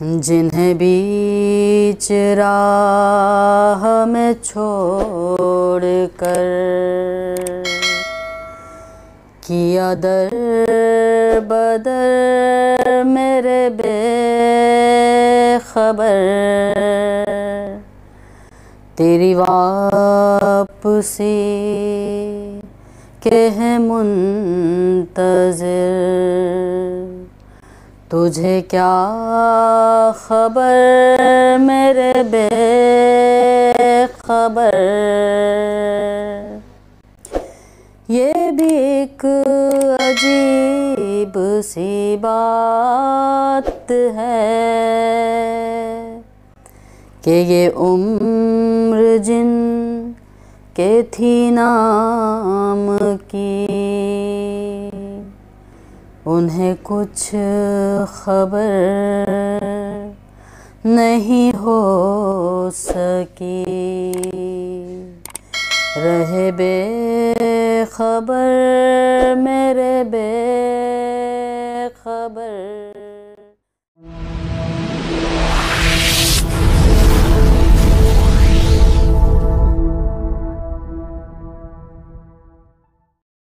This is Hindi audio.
जिन्हें बीच राह में छोड़ कर किया दर बदर मेरे बेखबर, तेरी वापसी के हैं मुंतज़िर। तुझे क्या खबर मेरे बेखबर, ये भी एक अजीब सी बात है कि ये उम्र जिन के थी नाम की, उन्हें कुछ खबर नहीं हो सकी। रहे बेखबर मेरे